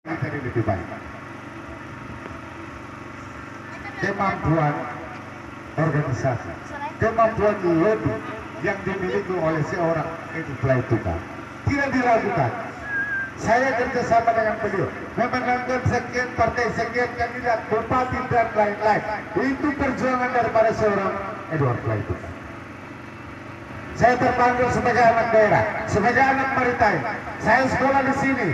jadi lebih baik. Kemampuan organisasi, kemampuan lobby yang dimiliki oleh seorang Edi Praitno tidak diragukan. Saya kerjasama dengan beliau memenangkan sekian partai, sekian kandidat, bupati dan lain-lain. Itu perjuangan daripada seorang Edward Praitno. Saya terpanggil sebagai anak daerah, sebagai anak Maritain. Saya sekolah di sini.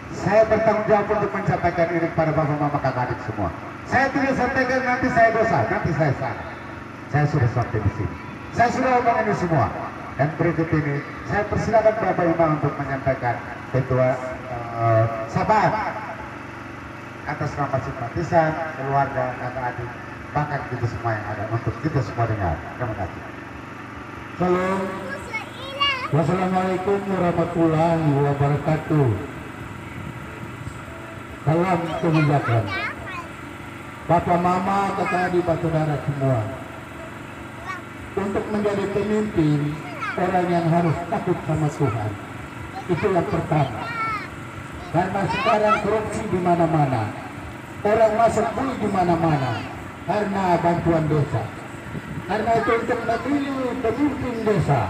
Saya bertanggung jawab untuk mencatatkan ini kepada bapak mama kakak adik semua. Saya tidak sampaikan nanti saya dosa, nanti saya salah. Saya sudah sampai di sini. Saya sudah omong ini semua. Dan berikut ini saya persilakan Bapak Imam untuk menyampaikan ketua sahabat atas nama simpatisan, keluarga, kakak adik, bahkan kita semua yang ada untuk kita semua dengar. Terima kasih. Salam. Wassalamualaikum warahmatullahi wabarakatuh. Salam kebijakan. Bapak mama, kakak adik, saudara semua. Untuk menjadi pemimpin, orang yang harus takut sama Tuhan. Itu yang pertama. Karena sekarang korupsi di mana-mana. Orang masuk bui di mana-mana karena bantuan desa. Karena itu untuk memilih pemimpin desa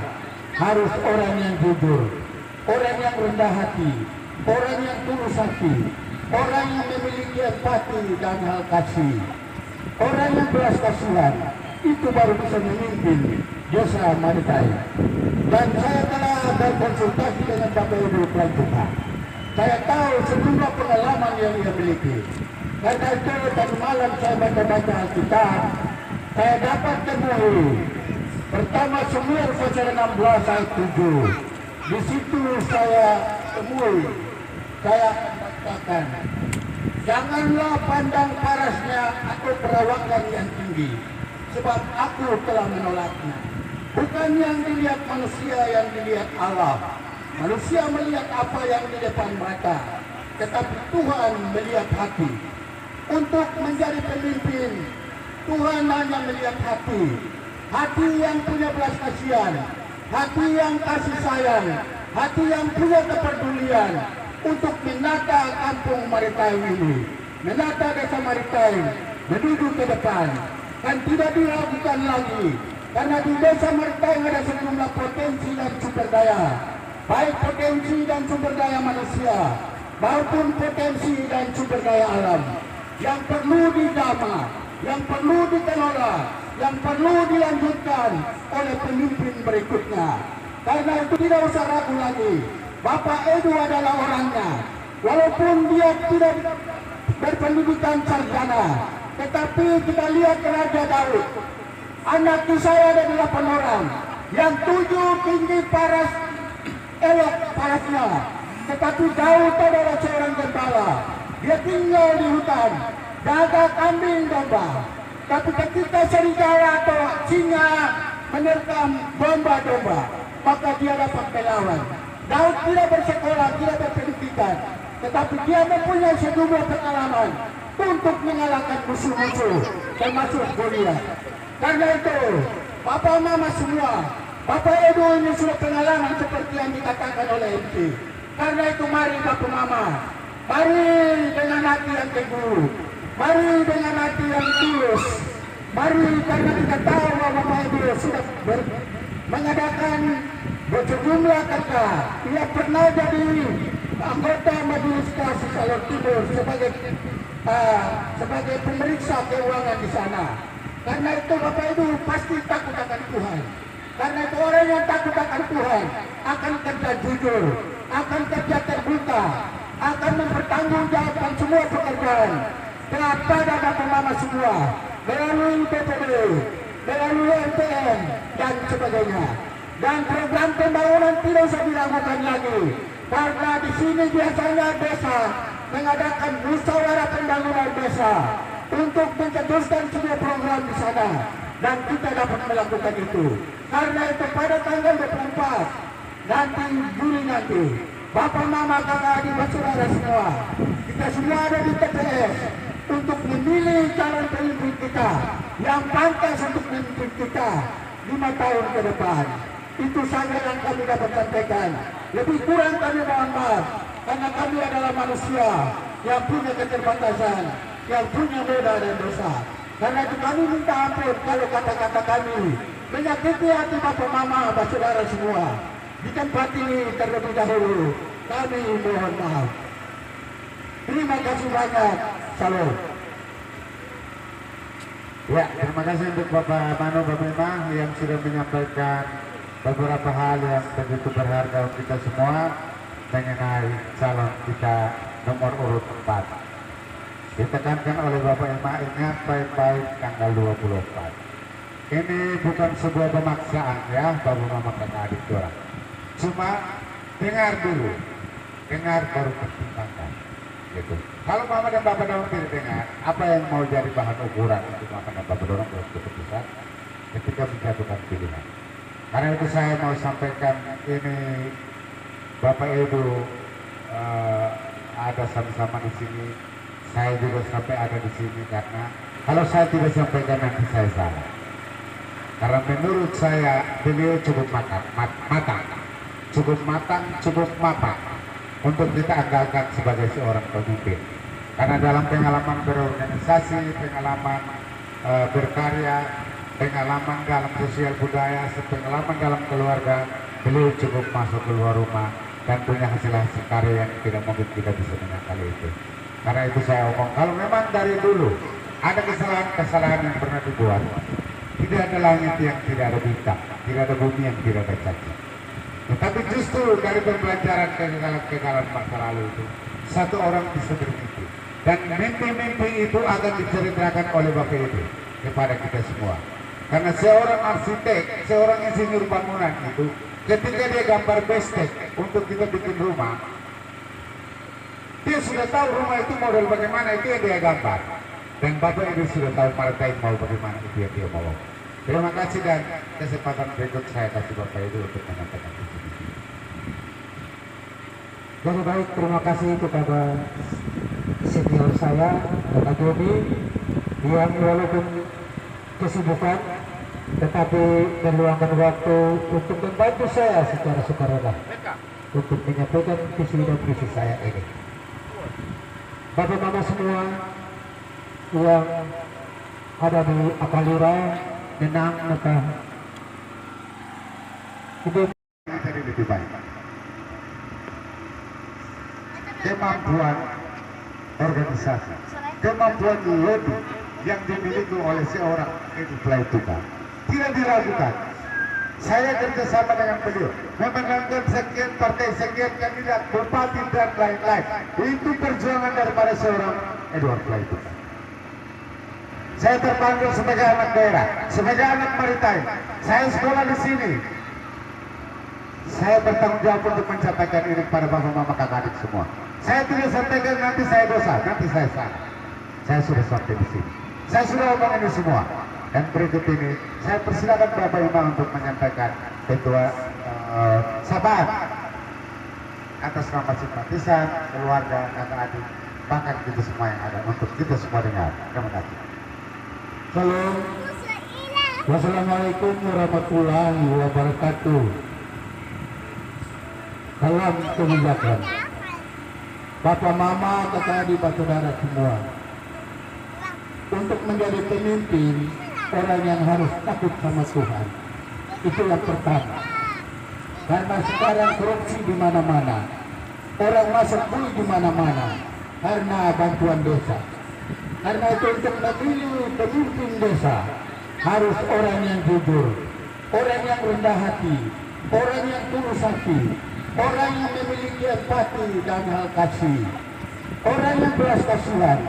harus orang yang jujur, orang yang rendah hati, orang yang tulus hati, orang yang memiliki empati dan hal kasih, orang yang belas kasihan. Itu baru bisa memimpin desa Maritain. Dan saya telah berkonsultasi dengan Bapak Ibu Praitno. Saya tahu sejumlah pengalaman yang ia miliki. Karena itu tadi malam saya baca-baca Alkitab, saya dapat temui pertama Samuel pasal 16 ayat 7. Di situ saya temui, saya katakan, janganlah pandang parasnya atau perawakan yang tinggi, sebab aku telah menolaknya. Bukan yang dilihat manusia, yang dilihat Allah. Manusia melihat apa yang di depan mata, tetapi Tuhan melihat hati. Untuk menjadi pemimpin, Tuhan hanya melihat hati. Hati yang punya belas kasihan, hati yang kasih sayang, hati yang punya kepedulian untuk menata kampung Maritain ini, menata desa Maritain, menuju ke depan. Dan tidak diragukan lagi, karena di desa Maritain ada sejumlah potensi dan sumber daya, baik potensi dan sumber daya manusia maupun potensi dan sumber daya alam yang perlu dijama, yang perlu dikelola, yang perlu dilanjutkan oleh pemimpin berikutnya. Karena itu tidak usah ragu lagi, Bapak Edu adalah orangnya. Walaupun dia tidak berpendidikan sarjana, tetapi kita lihat Raja Daud, anak saya ada 8 orang, yang 7 tinggi paras, elok parasnya. Tetapi Daud adalah seorang gembala, dia tinggal di hutan, jaga kambing domba. Tapi ketika serigala atau singa menerkam domba-domba, maka dia dapat melawan. Daud tidak bersekolah, tidak berpendidikan, tetapi dia mempunyai sejumlah pengalaman untuk mengalahkan musuh-musuh termasuk Goliat. Karena itu, Bapak Mama semua, Bapak Edu ini sudah pengalaman seperti yang dikatakan oleh MC. Karena itu mari Bapak Mama, mari dengan hati yang teguh, mari dengan hati yang tulus, mari karena kita tahu bahwa Bapak Edu sudah mengadakan sejumlah kata. Ia pernah jadi anggota Majelis Kasih Salor Timur sebagai pemeriksa keuangan di sana. Karena itu Bapak Ibu pasti takut akan Tuhan. Karena itu orang yang takut akan Tuhan akan kerja jujur, akan kerja terbuka, akan mempertanggungjawabkan semua pekerjaan kepada Bapak Mama semua melalui BPD, melalui MTN dan sebagainya. Dan program pembangunan tidak usah diragukan lagi, karena di sini biasanya desa mengadakan musyawarah pembangunan desa untuk mencetuskan sebuah program di sana, dan kita dapat melakukan itu. Karena itu pada tanggal 24 nanti Juli nanti, Bapak Mama kakak adik saudara semua, kita semua ada di TPS untuk memilih calon pemimpin kita yang pantas untuk memimpin kita 5 tahun ke depan. Itu saja yang kami dapat sampaikan. Lebih kurang kami mohon maaf. karena kami adalah manusia yang punya keterbatasan, yang punya noda dan dosa. Karena itu kami minta ampun kalau kata-kata kami menyakiti hati bapak mama, bapak saudara semua. Di tempat ini terlebih dahulu kami mohon maaf. Terima kasih banyak. Salam. Ya, terima kasih untuk Bapak Mano Bamema yang sudah menyampaikan beberapa hal yang begitu berharga untuk kita semua mengenai calon kita nomor urut 4. Ditekankan oleh Bapak Ema, ingat baik-baik tanggal 24. Ini bukan sebuah pemaksaan ya, Bapak Mama kakak adik orang. Cuma dengar dulu, dengar baru pertimbangkan. Gitu. Kalau Mama dan Bapak dorong tidak dengar, apa yang mau jadi bahan ukuran untuk Mama dan Bapak dorong untuk keputusan ketika menjatuhkan pilihan. Karena itu saya mau sampaikan ini, Bapak Ibu ada sama-sama di sini, saya juga sampai ada di sini karena kalau saya tidak sampaikan nanti saya salah. Karena menurut saya beliau cukup matang, cukup matang, cukup mapan untuk kita andalkan sebagai seorang pemimpin. Karena dalam pengalaman berorganisasi, pengalaman berkarya, pengalaman dalam sosial budaya, pengalaman dalam keluarga, beliau cukup masuk keluar rumah dan punya hasil-hasil karya yang tidak mungkin kita bisa menyangkal itu. Karena itu saya omong, kalau memang dari dulu ada kesalahan-kesalahan yang pernah dibuat, tidak ada langit yang tidak ada bintang, tidak ada bumi yang tidak ada cacat. Tetapi justru dari pembelajaran kegagalan masa lalu itu, satu orang bisa bermimpi. Dan mimpi-mimpi itu akan diceritakan oleh Bapak Ibu kepada kita semua. Karena seorang arsitek, seorang insinyur bangunan itu, ketika dia gambar bestek untuk kita bikin rumah, dia sudah tahu rumah itu model bagaimana, itu yang dia gambar. Dan Bapak Ibu sudah tahu partai mau bagaimana, itu yang dia mau. Terima kasih dan kesempatan berikut saya kasih Bapak Ibu untuk menyampaikan visi misi. Jadi baik, terima kasih kepada senior saya, Bapak Jody, yang walaupun kesibukan, tetapi meluangkan waktu untuk membantu saya secara sukarela untuk menyampaikan visi dan visi saya ini. Bapak Mama semua yang ada di Akalira, Nenang, Mekah, itu Jadi lebih baik. Kemampuan organisasi, kemampuan lobby yang dimiliki oleh seorang itu fly tukar tidak diragukan. Saya kerjasama dengan beliau memenangkan sekian partai, sekian kandidat, bupati dan lain-lain. Itu perjuangan daripada seorang Edward Fly Tukar. Saya terpanggil sebagai anak daerah, sebagai anak maritim. Saya sekolah di sini. Saya bertanggung jawab untuk mencatatkan ini kepada bapak mama kakak adik semua. Saya tidak sampaikan nanti saya dosa, nanti saya salah. Saya sudah sampai di sini. Saya sudah omong ini semua. Dan berikut ini saya persilakan Bapak Imam untuk menyampaikan ketua sahabat atas nama simpatisan, keluarga, kakak adik, bahkan kita semua yang ada untuk kita semua dengar. Terima kasih. Salam. Wassalamualaikum warahmatullahi wabarakatuh. Salam kebijakan. Bapak Mama, kakak adik, saudara semua. Untuk menjadi pemimpin, orang yang harus takut sama Tuhan. Itu yang pertama. Karena sekarang korupsi di mana-mana. Orang masuk bui di mana-mana karena bantuan desa. Karena itu untuk memilih pemimpin desa harus orang yang jujur, orang yang rendah hati, orang yang tulus hati, orang yang memiliki empati dan hal kasih, orang yang belas kasihan.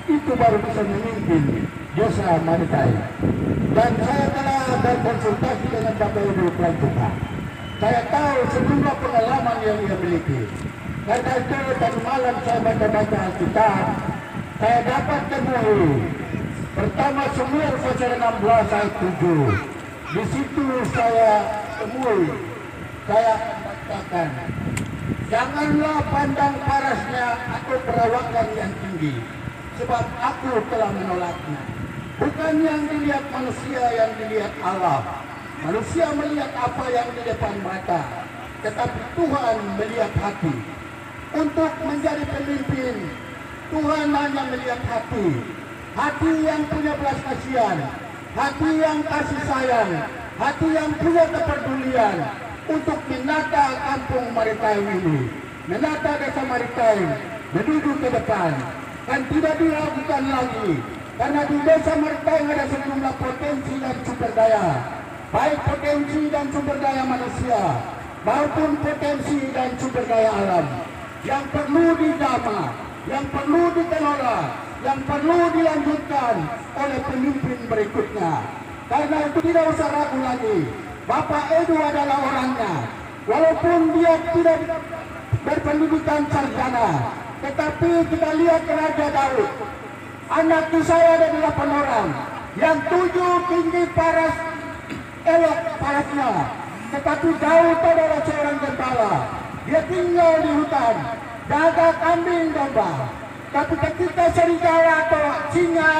Itu baru bisa memimpin desa maritim. Dan saya telah berkonsultasi dengan Bapak Ibu Pelancong. Saya tahu sejumlah pengalaman yang dia miliki. Karena itu tadi malam saya baca-baca Alkitab, saya dapat temui. Pertama Samuel pasal 16 ayat 7. Di situ saya temui, saya bacakan. Janganlah pandang parasnya atau perawakan yang tinggi, sebab aku telah menolaknya. Bukan yang dilihat manusia, yang dilihat Allah. Manusia melihat apa yang di depan mata, tetapi Tuhan melihat hati. untuk menjadi pemimpin. Tuhan hanya melihat hati, hati yang punya belas kasihan, hati yang kasih sayang, hati yang punya kepedulian untuk menata kampung Maritime ini, menata desa Maritime menuju ke depan. Dan tidak diragukan lagi, karena di desa Maritime ada sejumlah potensi dan sumber daya, baik potensi dan sumber daya manusia maupun potensi dan sumber daya alam yang perlu dijama, yang perlu dikelola, yang perlu dilanjutkan oleh pemimpin berikutnya. Karena itu tidak usah ragu lagi, Bapak Edu adalah orangnya. Walaupun dia tidak berpendidikan sarjana, tetapi kita lihat Raja Daud, anak saya ada 8 orang, yang 7 tinggi paras, elok parasnya. Tetapi Daud adalah seorang gembala. Dia tinggal di hutan, jaga kambing domba. Tapi ketika serigala atau singa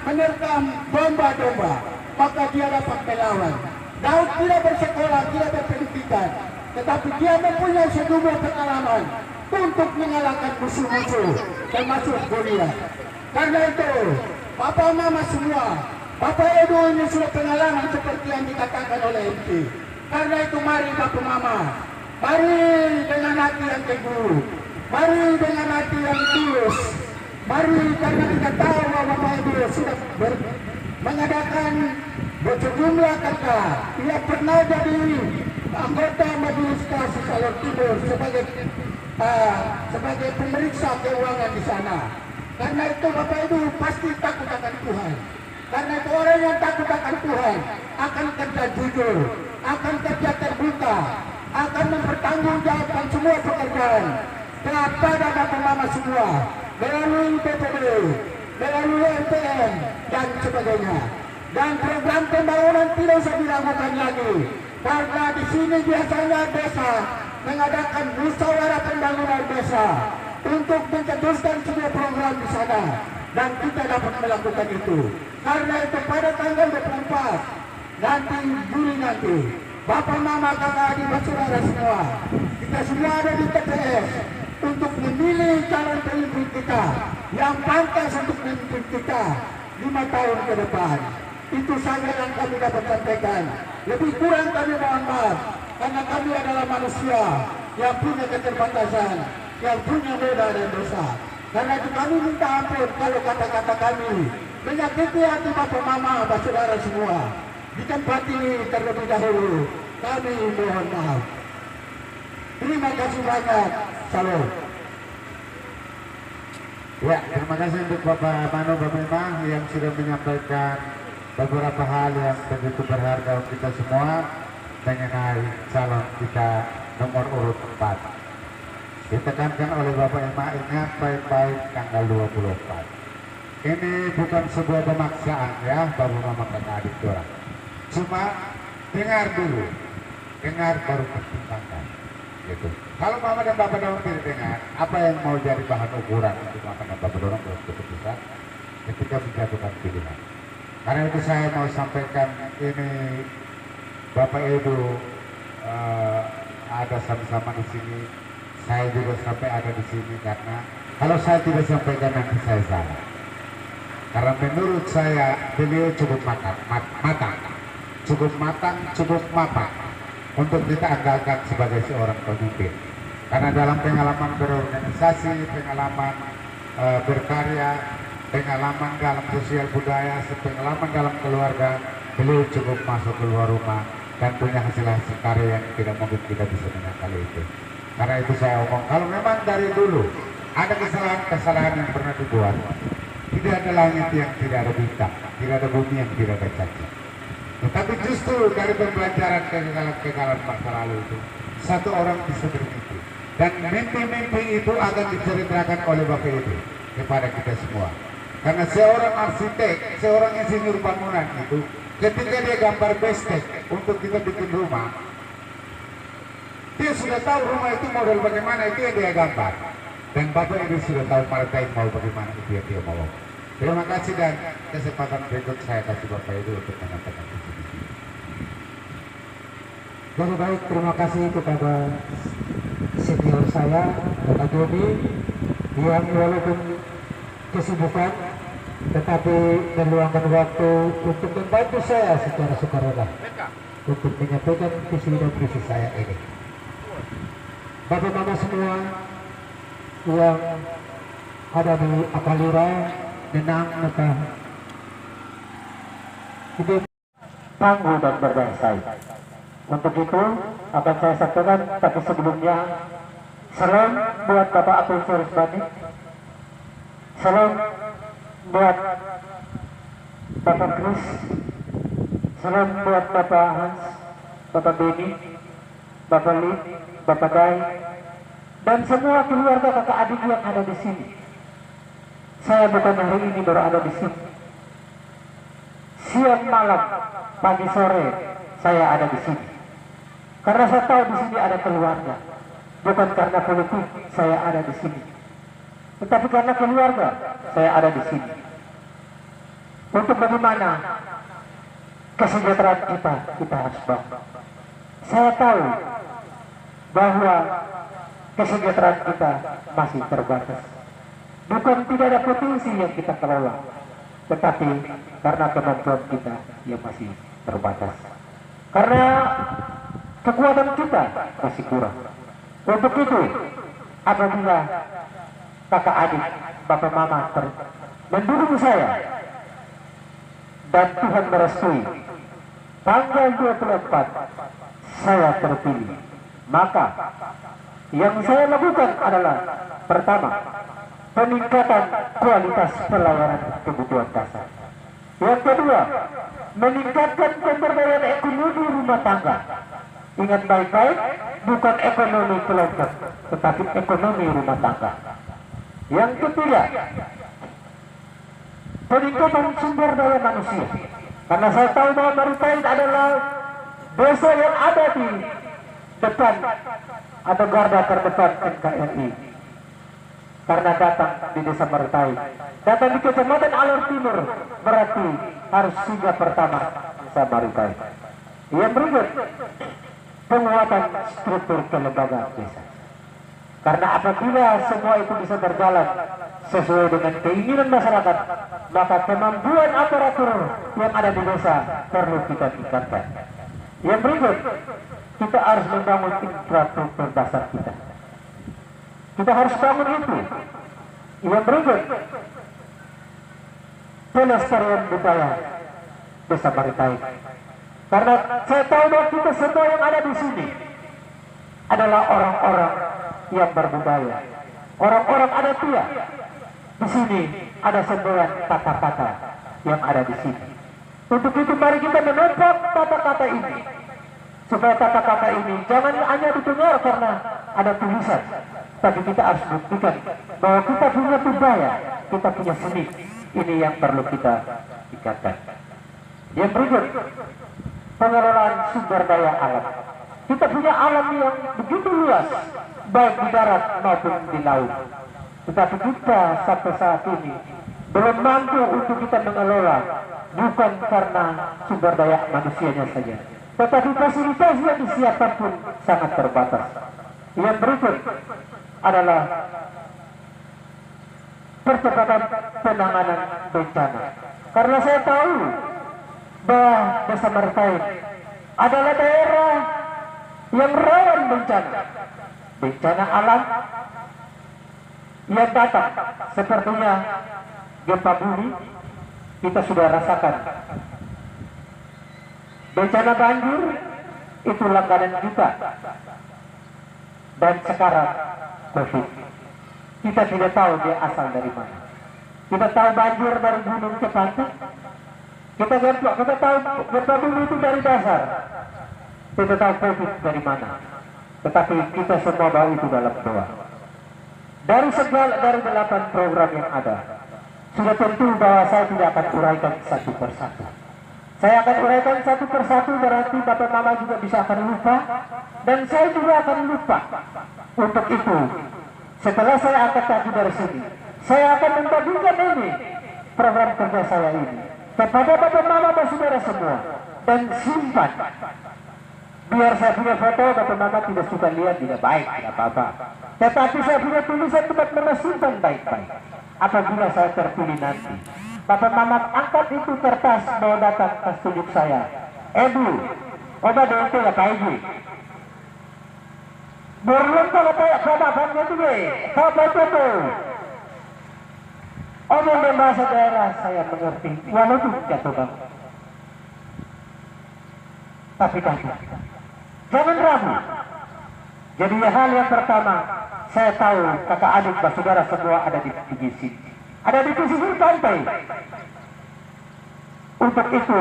menerkam domba-domba, maka dia dapat melawan. Daud tidak bersekolah, tidak berpendidikan, tetapi dia mempunyai sejumlah pengalaman untuk mengalahkan musuh-musuh termasuk Goliat. Karena itu, Bapak Mama semua, Bapak Edu ini sudah pengalaman seperti yang dikatakan oleh MP. Karena itu mari Bapak Mama, mari dengan hati yang teguh, mari dengan hati yang tulus, mari karena kita tahu bahwa Bapak Edu sudah mengadakan sejumlah kata. Ia pernah jadi anggota Majelis Kasih Salor Timur sebagai pemeriksa keuangan di sana. Karena itu Bapak Edu pasti takut akan Tuhan. Karena itu orang yang takut akan Tuhan akan kerja jujur, akan kerja terbuka, akan mempertanggungjawabkan semua pekerjaan kepada Bapak Mama semua melalui PPD, melalui LPM dan sebagainya. Dan program pembangunan tidak usah diragukan lagi, karena di sini biasanya desa mengadakan musyawarah pembangunan desa untuk mencetuskan sebuah program di sana, dan kita dapat melakukan itu. Karena itu pada tanggal 24 nanti Juli nanti, Bapak Mama kakak adik saudara semua, kita semua ada di TPS untuk memilih calon pemimpin kita yang pantas untuk memimpin kita 5 tahun ke depan. Itu saja yang kami dapat sampaikan. Lebih kurang kami mohon maaf, karena kami adalah manusia yang punya keterbatasan, yang punya noda dan dosa. Karena itu kami minta ampun kalau kata-kata kami menyakiti hati Bapak Mama, Bapak saudara semua. Di tempat ini terlebih dahulu kami mohon maaf. Terima kasih banyak. Salam. Ya, terima kasih untuk Bapak Mano Bapema yang sudah menyampaikan beberapa hal yang begitu berharga untuk kita semua mengenai calon kita nomor urut 4. Ditekankan oleh Bapak Ema, ingat baik-baik tanggal 24. Ini bukan sebuah pemaksaan ya, Bapak Mama kakak adik orang. Cuma dengar dulu, dengar baru pertimbangkan. Gitu. Kalau Mama dan Bapak dorong tidak dengar, apa yang mau jadi bahan ukuran untuk Mama dan Bapak dorong untuk keputusan ketika menjatuhkan pilihan. Karena itu saya mau sampaikan ini, Bapak Edu ada sama-sama di sini, saya juga sampai ada di sini, karena kalau saya tidak sampaikan nanti saya salah. Karena menurut saya beliau cukup matang, cukup matang, cukup mapan untuk kita andalkan sebagai seorang pemimpin. Karena dalam pengalaman berorganisasi, pengalaman berkarya, pengalaman dalam sosial budaya, pengalaman dalam keluarga, beliau cukup masuk keluar rumah dan punya hasil-hasil karya yang tidak mungkin kita bisa menyangkali itu. Karena itu saya omong, kalau memang dari dulu ada kesalahan-kesalahan yang pernah dibuat, tidak ada langit yang tidak ada bintang, tidak ada bumi yang tidak ada cacat. Tetapi justru dari pembelajaran kegagalan masa lalu itu, satu orang bisa bermimpi. Dan mimpi-mimpi itu akan diceritakan oleh Bapak itu kepada kita semua. Karena seorang arsitek, seorang insinyur bangunan itu, ketika dia gambar bestek untuk kita bikin rumah, dia sudah tahu rumah itu model bagaimana, itu yang dia gambar. Dan Bapak itu sudah tahu Maritime mau bagaimana, itu yang dia mau. Terima kasih, dan kesempatan berikut saya kasih Bapak itu untuk menyampaikan di sini. Jadi baik, terima kasih kepada senior saya, Bapak Jody, yang walaupun kesibukan tetapi meluangkan waktu untuk membantu saya secara sukarela untuk menyampaikan visi dan misi saya ini. Bapak Mama semua yang ada di Apalura, Nenang, maka hidup tangguh dan berdaya. Untuk itu akan saya sampaikan, tapi sebelumnya salam buat Bapak Abdul Faris Bani, salam buat Bapak Chris, salam buat Bapak Hans, Bapak Beni, Bapak Lee, Bapak Dai, dan semua keluarga kakak adik yang ada di sini. Saya bukan hari ini baru ada di sini. Siang malam, pagi sore, saya ada di sini. Karena saya tahu di sini ada keluarga. Bukan karena politik saya ada di sini, tetapi karena keluarga saya ada di sini. Untuk bagaimana kesejahteraan kita harus bangun. Saya tahu bahwa kesejahteraan kita masih terbatas. Bukan tidak ada potensi yang kita kelola, tetapi karena kemampuan kita yang masih terbatas. Karena kekuatan kita masih kurang. Untuk itu, apabila kakak adik, bapak mama mendukung saya dan Tuhan merestui, tanggal 24 saya terpilih, maka yang saya lakukan adalah pertama, peningkatan kualitas pelayanan kebutuhan dasar. Yang kedua, meningkatkan pemberdayaan ekonomi rumah tangga. Ingat baik-baik, bukan ekonomi kelompok, tetapi ekonomi rumah tangga. Yang ketiga, peningkatan sumber daya manusia. Karena saya tahu bahwa Maritain adalah desa yang ada di depan atau garda terdepan NKRI. Karena datang di desa Maritain, datang di Kecamatan Alor Timur, berarti harus singgah pertama desa Maritain. Yang berikut, penguatan struktur kelembagaan desa. Karena apabila semua itu bisa berjalan sesuai dengan keinginan masyarakat, maka kemampuan aparatur yang ada di desa perlu kita tingkatkan. Yang berikut, kita harus membangun infrastruktur dasar kita. Kita harus bangun itu. Yang berikut, pelestarian budaya desa Maritain. Karena saya tahu bahwa kita semua yang ada di sini adalah orang-orang yang berbudaya, orang-orang adatia. Di sini ada semboyan kata-kata yang ada di sini. Untuk itu mari kita menopang kata-kata ini, supaya kata-kata ini jangan hanya didengar karena ada tulisan, tapi kita harus buktikan bahwa kita punya budaya, kita punya seni. Ini yang perlu kita tingkatkan. Yang berikut, pengelolaan sumber daya alam. Kita punya alam yang begitu luas, baik di darat maupun di laut. Tetapi kita sampai saat ini belum mampu untuk kita mengelola, bukan karena sumber daya manusianya saja, tetapi fasilitas yang disiapkan pun sangat terbatas. Yang berikut adalah percepatan penanganan bencana. Karena saya tahu bahwa desa Maritain adalah daerah yang rawan bencana, bencana alam yang datang, sepertinya gempa bumi kita sudah rasakan, bencana banjir itu langganan kita, dan sekarang COVID. Kita tidak tahu dia asal dari mana. Kita tahu banjir dari gunung ke pantai, kita tahu gempa bumi itu dari dasar, kita tahu COVID dari mana. Tetapi kita semua bawa itu dalam doa. Dari 8 program yang ada, sudah tentu bahwa saya tidak akan uraikan satu persatu. Saya akan uraikan satu persatu, berarti Bapak Mama juga bisa akan lupa, dan saya juga akan lupa. Untuk itu, setelah saya angkat kaki dari sini, saya akan membagikan ini program kerja saya ini kepada Bapak Mama dan saudara semua, dan simpan Biar saya punya foto, Bapak Mama tidak suka lihat, tidak baik, tidak apa-apa. Tetapi saya punya tulisan tempat Mama simpan baik-baik. Apabila saya terpilih nanti, Bapak Mama angkat itu kertas, mau datang pas tunjuk saya. Bu, obat itu ya Pak Ibu. Berlun kalau kayak bapak-bapaknya itu deh, apa itu? Omong dan bahasa daerah saya mengerti, walaupun jatuh bang. Tapi jangan ragu. Jadi hal yang pertama, saya tahu kakak adik saudara semua ada di sini, ada di pesisir pantai. Untuk itu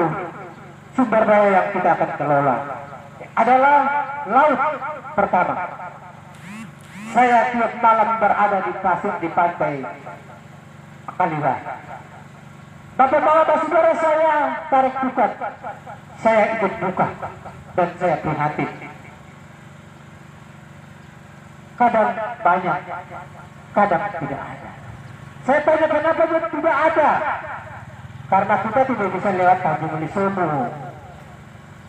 sumber daya yang kita akan kelola adalah laut pertama. Saya tiap malam berada di pasir di pantai Kalira. Bapak-bapak saudara saya tarik bukat, saya ikut buka dan saya prihatin. Kadang banyak, kadang tidak ada. Saya tanya kenapa tidak ada? Karena kita tidak bisa lewat Tanjung Lisono.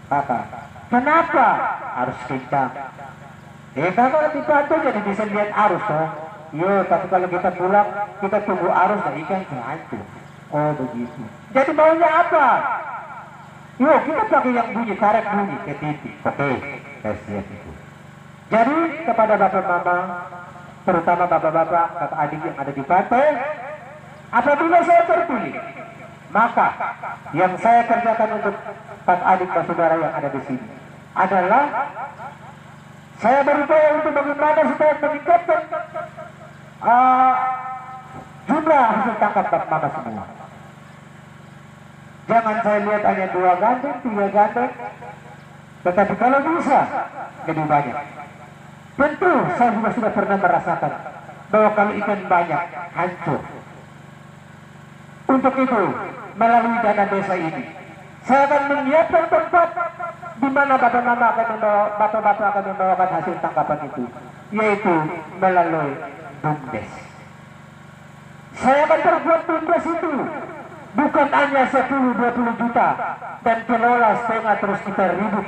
Kata, kenapa harus kencang? Kalau di pantai jadi bisa lihat arus toh. Yo, tapi kalau kita pulang, kita tunggu arus dan ikan hancur. Oh begitu. Jadi maunya apa? Yo, kita pakai yang bunyi, karet bunyi ke titik. Oke, saya siap itu. Jadi kepada bapak mama, terutama bapak-bapak, kakak adik yang ada di pantai, apabila saya terpilih, maka yang saya kerjakan untuk kakak adik dan saudara yang ada di sini adalah saya berupaya untuk bagaimana supaya meningkatkan jumlah hasil tangkap bapak mama semua. Jangan saya lihat hanya 2 gandeng, 3 gandeng, tetapi kalau bisa lebih banyak. Tentu saya juga sudah pernah merasakan bahwa kalau ikan banyak hancur. Untuk itu melalui dana desa ini saya akan menyiapkan tempat di mana bapak-bapak akan membawakan hasil tangkapan itu, yaitu melalui BUMDes. Saya akan terbuat BUMDes itu bukan hanya 10-20 juta dan kelola setengah terus kita ribut,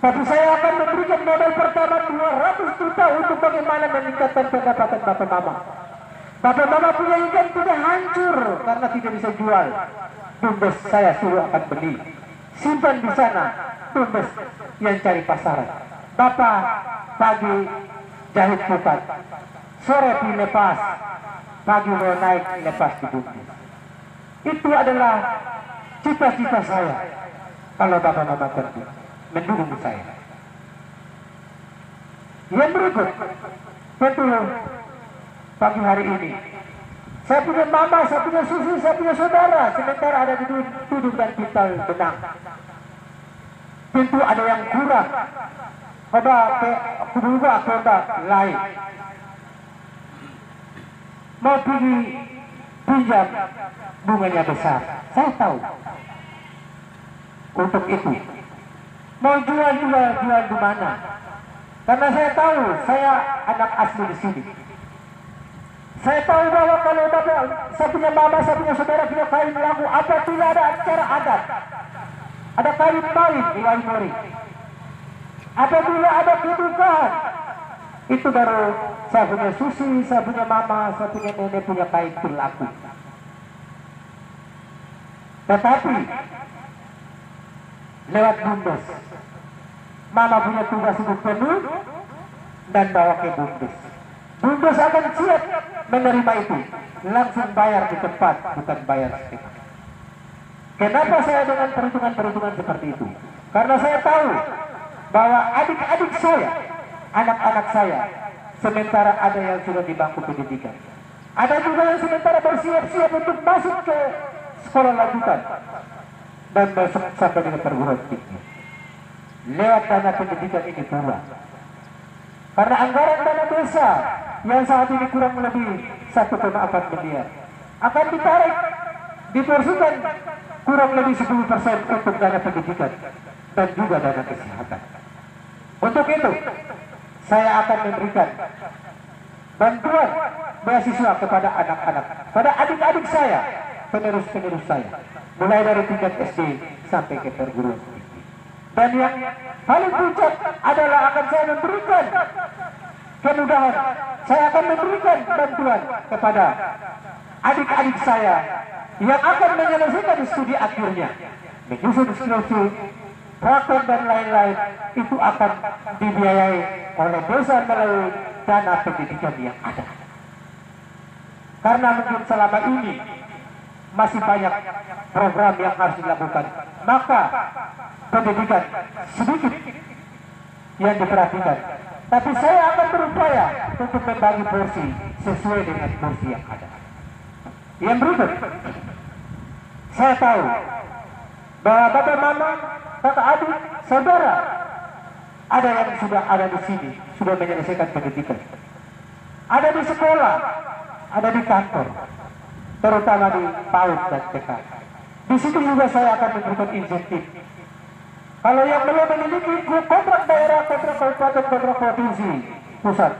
tapi saya akan memberikan modal pertama 200 juta untuk bagaimana meningkatkan pendapatan bapak mama. Bapak mama punya ikan tidak hancur karena tidak bisa jual. BUMDes saya suruh akan beli, simpan di sana. BUMDes yang cari pasaran. Bapak pagi jahit pukat, sore dilepas, pagi mau naik lepas di BUMDes. Itu adalah cita-cita saya kalau bapak mama terjun mendukung saya. Yang berikut, tentu pagi hari ini saya punya mama, saya punya susu, saya punya saudara, sementara ada di duduk dan pintal benang. Tentu ada yang kurang. Coba berubah coba lain. Mau pergi pinjam bunganya besar, saya tahu. Untuk itu mau jual di mana? Karena saya tahu saya anak asli di sini. Saya tahu bahwa kalau saya punya mama, saya punya saudara punya kain lagu, apabila ada acara adat, ada kain main di Waimori, apabila ada kedukaan, itu baru saya punya susi, saya punya mama, saya punya nenek punya kain berlaku. Tetapi lewat BUMDes, mama punya tugas hidup penuh dan bawa ke BUMDes. BUMDes akan siap menerima itu, langsung bayar di tempat, bukan bayar setengah. Kenapa saya dengan perhitungan seperti itu? Karena saya tahu bahwa adik-adik saya, anak-anak saya, sementara ada yang sudah di bangku pendidikan, ada juga yang sementara bersiap-siap untuk masuk ke sekolah lanjutan dan masuk sampai dengan perguruan tinggi. Lewat dana pendidikan ini pula. Karena anggaran dana desa yang saat ini kurang lebih 1,4 miliar akan ditarik, diporsikan kurang lebih 10% untuk dana pendidikan dan juga dana kesehatan. Untuk itu saya akan memberikan bantuan beasiswa kepada anak-anak, pada adik-adik saya, penerus-penerus saya, mulai dari tingkat SD sampai ke perguruan tinggi. Dan yang paling puncak adalah akan saya memberikan kemudahan. Saya akan memberikan bantuan kepada adik-adik saya yang akan menyelesaikan studi akhirnya, menyusun skripsi, praktek dan lain-lain. Itu akan dibiayai oleh desa melalui dana pendidikan yang ada. Karena mungkin selama ini masih banyak program yang harus dilakukan, maka pendidikan sedikit yang diperhatikan. Tapi saya akan berupaya untuk membagi porsi sesuai dengan porsi yang ada. Yang berikut, saya tahu bahwa bapak mama, kakak adik, saudara ada yang sudah ada di sini, sudah menyelesaikan pendidikan. Ada di sekolah, ada di kantor, terutama di PAUD dan TK. Di situ juga saya akan memberikan insentif. Kalau yang belum memiliki kontrak daerah, kontrak kabupaten, kontrak provinsi, pusat,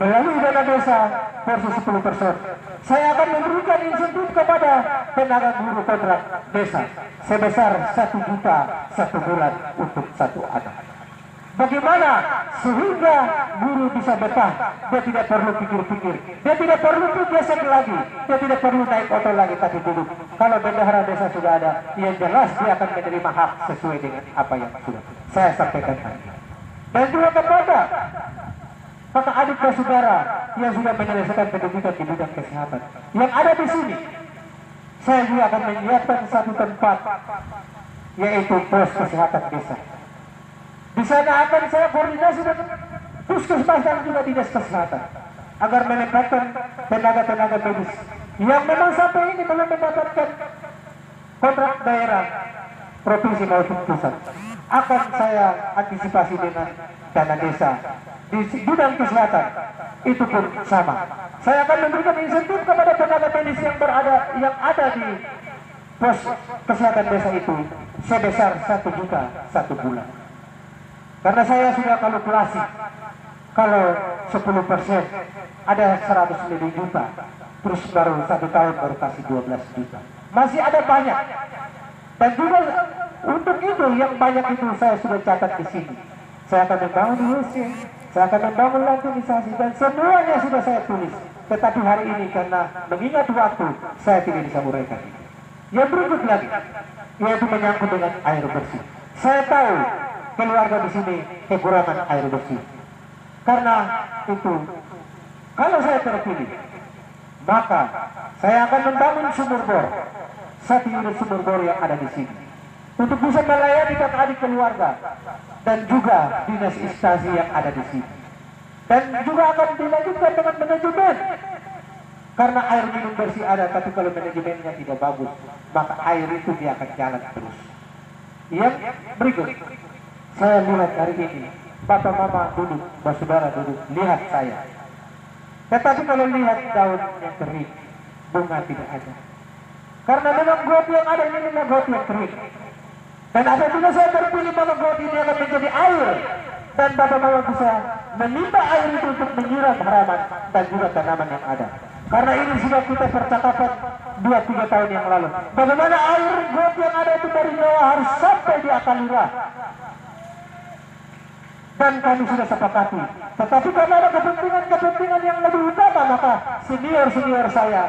melalui dana desa porsi 10%, saya akan memberikan insentif kepada tenaga guru kontrak desa sebesar 1 juta 1 bulan untuk 1 anak. Bagaimana sehingga guru bisa betah, dia tidak perlu pikir-pikir, dia tidak perlu gesek lagi, dia tidak perlu naik motor lagi, tapi duduk. Kalau bendahara desa sudah ada, yang jelas dia akan menerima hak sesuai dengan apa yang sudah saya sampaikan tadi. Dan juga kepada kakak adik dan saudara yang sudah menyelesaikan pendidikan di bidang kesehatan yang ada di sini, saya juga akan menyiapkan satu tempat, yaitu pos kesehatan desa. Di sana akan saya koordinasi dengan puskesmas dan juga dinas kesehatan agar menempatkan tenaga-tenaga medis yang memang sampai ini belum mendapatkan kontrak daerah, provinsi maupun pusat. Akan saya antisipasi dengan dana desa di bidang kesehatan. Itu pun sama. Saya akan memberikan insentif kepada tenaga medis yang ada di pos kesehatan desa itu sebesar 1 juta 1 bulan. Karena saya sudah kalkulasi, kalau 10% ada 100 juta, terus baru 1 tahun baru kasih 12 juta. Masih ada banyak. Dan juga untuk itu yang banyak itu saya sudah catat di sini. Saya akan membangun IUC, saya akan membangun lantunisasi, dan semuanya sudah saya tulis. Tetapi hari ini karena mengingat waktu, saya tidak bisa uraikan. Yang berikut lagi, yaitu menyangkut dengan air bersih. Saya tahu keluarga di sini kekurangan air bersih. Karena itu, kalau saya terpilih, maka saya akan membangun sumur bor, 1 unit sumur bor yang ada di sini, untuk bisa melayani kakak adik keluarga dan juga dinas instansi yang ada di sini. Dan juga akan dilanjutkan dengan manajemen. Karena air minum bersih ada, tapi kalau manajemennya tidak bagus, maka air itu dia akan jalan terus. Yang berikut, saya lihat hari ini, bapak mama duduk, saudara duduk, lihat saya. Tetapi kalau lihat daun yang kering, bunga tidak ada. Karena memang got yang ada ini memang got yang kering. Dan apabila saya terpilih, maka got ini akan menjadi air. Dan bapak mama bisa menimba air itu untuk menyiram halaman dan juga tanaman yang ada. Karena ini sudah kita percakapan 2-3 tahun yang lalu. Bagaimana air got yang ada itu dari bawah harus sampai di Akalura. Dan kami sudah sepakati. Tetapi karena ada kepentingan yang lebih utama, maka senior saya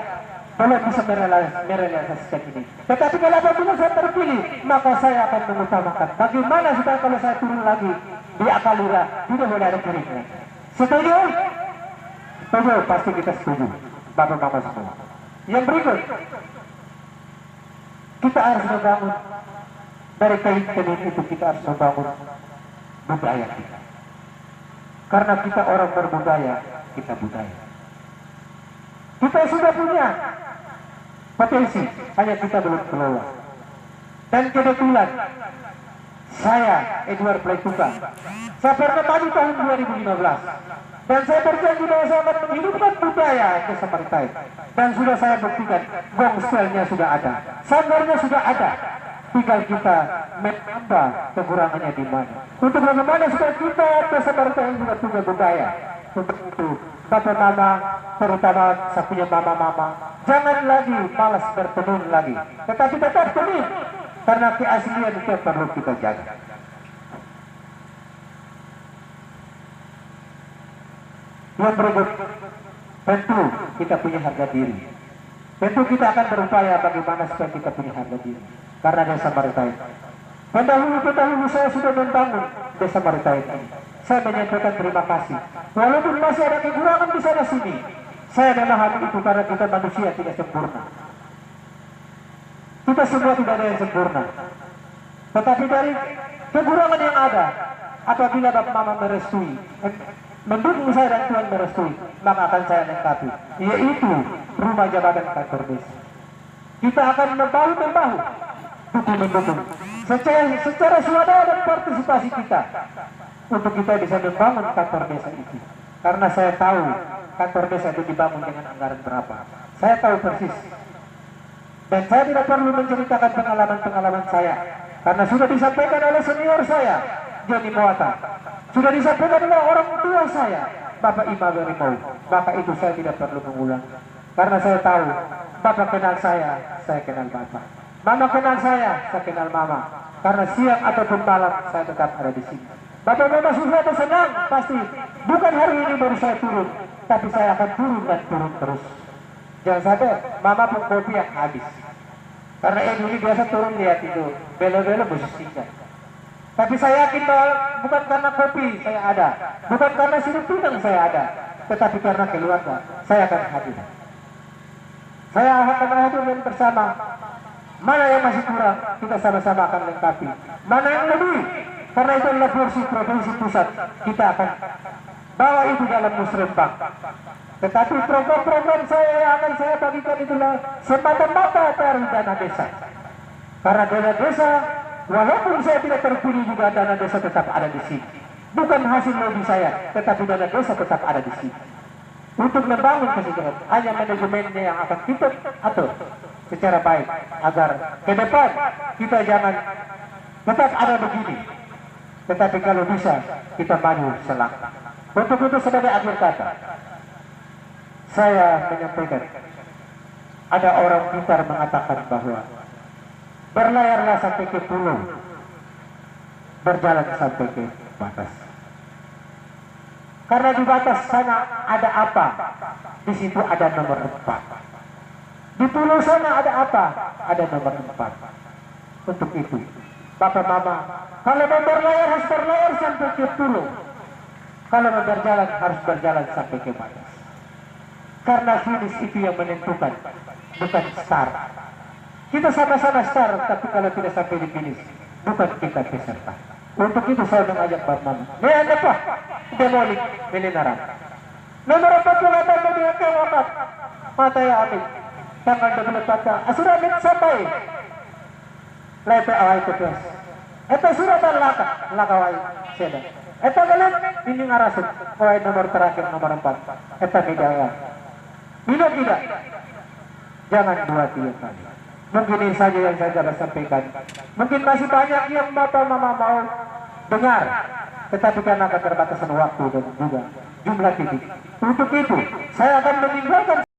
belum bisa merealisasikan ini. Tetapi kalau apabila saya terpilih, maka saya akan mengutamakan bagaimana supaya kalau saya turun lagi di Akalura tidak boleh ada keringnya. Setuju? Setuju, pasti kita setuju, bapak-bapak semua. Yang berikut, kita harus membangun dari kain tenun itu, kita harus membangun budaya kita. Karena kita orang berbudaya, kita budaya. Kita sudah punya potensi, hanya kita belum kelola. Dan kebetulan saya, Edward Pleituka, saya pernah maju tahun 2015, dan saya berjanji bahwa saya akan menghidupkan budaya Desa Maritain. Dan sudah saya buktikan, gongstelnya sudah ada, sanggarnya sudah ada. Tinggal kita menambah kekurangannya di mana. Untuk bagaimana supaya kita Desa Maritain juga punya budaya. Untuk itu, bapak mama, terutama saya punya mama-mama, jangan lagi malas bertenun lagi, tetapi tetap tenun, karena keaslian itu perlu kita jaga. Yang berikut, tentu kita punya harga diri. Tentu kita akan berupaya bagaimana supaya kita punya harga diri. Karena desa Maritain, pendahulu saya sudah membangun desa Maritain ini. Saya menyampaikan terima kasih. Walaupun masih ada kekurangan di sana sini, saya memahami itu karena kita manusia tidak sempurna. Kita semua tidak ada yang sempurna. Tetapi dari kekurangan yang ada, apabila Bapak Mama merestui, mendukung saya dan Tuhan merestui, maka akan saya lengkapi, yaitu rumah jabatan kantor desa. Kita akan membahu-membahu, dukung-mendukung, secara swadaya dan partisipasi kita, untuk kita bisa membangun kantor desa itu. Karena saya tahu kantor desa itu dibangun dengan anggaran berapa. Saya tahu persis. Dan saya tidak perlu menceritakan pengalaman-pengalaman saya, karena sudah disampaikan oleh senior saya, Joni Moata. Sudah disampaikan oleh orang tua saya, Bapak Ima Berimau. Maka itu saya tidak perlu mengulang. Karena saya tahu, Bapak kenal saya kenal Bapak. Mama kenal saya kenal Mama. Karena siang ataupun malam, saya tetap ada di sini. Bapak Mama susah atau senang, pasti. Bukan hari ini baru saya turun, tapi saya akan turun dan turun terus. Jangan sampai Mama pun kopi yang habis. Karena ini biasa turun lihat itu, belo-belo busuk tinggal. Tapi saya yakin bahwa bukan karena kopi saya ada, bukan karena sirup pindang saya ada, tetapi karena keluarga saya akan hadir. Saya akan hadir dan bersama. Mana yang masih kurang, kita sama-sama akan lengkapi. Mana yang lebih, karena itu adalah porsi provinsi pusat, kita akan bawa itu dalam musrembang. Tetapi program-program saya yang akan saya bagikan itulah semata-mata dari dana desa. Karena dana desa, walaupun saya tidak terpilih juga, dana desa tetap ada di sini. Bukan hasil lobby saya, tetapi dana desa tetap ada di sini. Untuk membangun kesejahteraan, hanya manajemennya yang akan kita atur secara baik, agar ke depan kita jangan tetap ada begini. Tetapi kalau bisa, kita maju selangkah. Untuk itu sebagai akhir kata, saya menyampaikan, ada orang pintar mengatakan bahwa berlayarlah sampai ke pulau, berjalan sampai ke batas. Karena di batas sana ada apa? Di situ ada nomor 4. Di pulau sana ada apa? Ada nomor 4. Untuk itu, Bapak Mama, kalau mau berlayar harus berlayar sampai ke pulau. Kalau mau berjalan harus berjalan sampai ke batas. Karena finish itu yang menentukan, bukan start. Kita sama-sama start, tapi kalau tidak sampai di finish, bukan kita peserta. Untuk itu saya mengajak Bapak Mama, lihat apa? Demolik Milinaran. Nomor 4 mengatakan dengan kewamat. Mata ya amin. Tanggal 24. Sudah amin sampai. Lepe awal itu terus. Itu sudah terlaka. Lakawai seda. Itu kalian ini ngarasuk. Kawai nomor terakhir nomor 4. Itu bidaya. Bila tidak. Jangan 2-3 kali. Mungkin ini saja yang saya dapat sampaikan. Mungkin masih banyak yang Bapak Mama mau dengar, tetapi karena keterbatasan waktu dan juga jumlah titik. Untuk itu, saya akan meninggalkan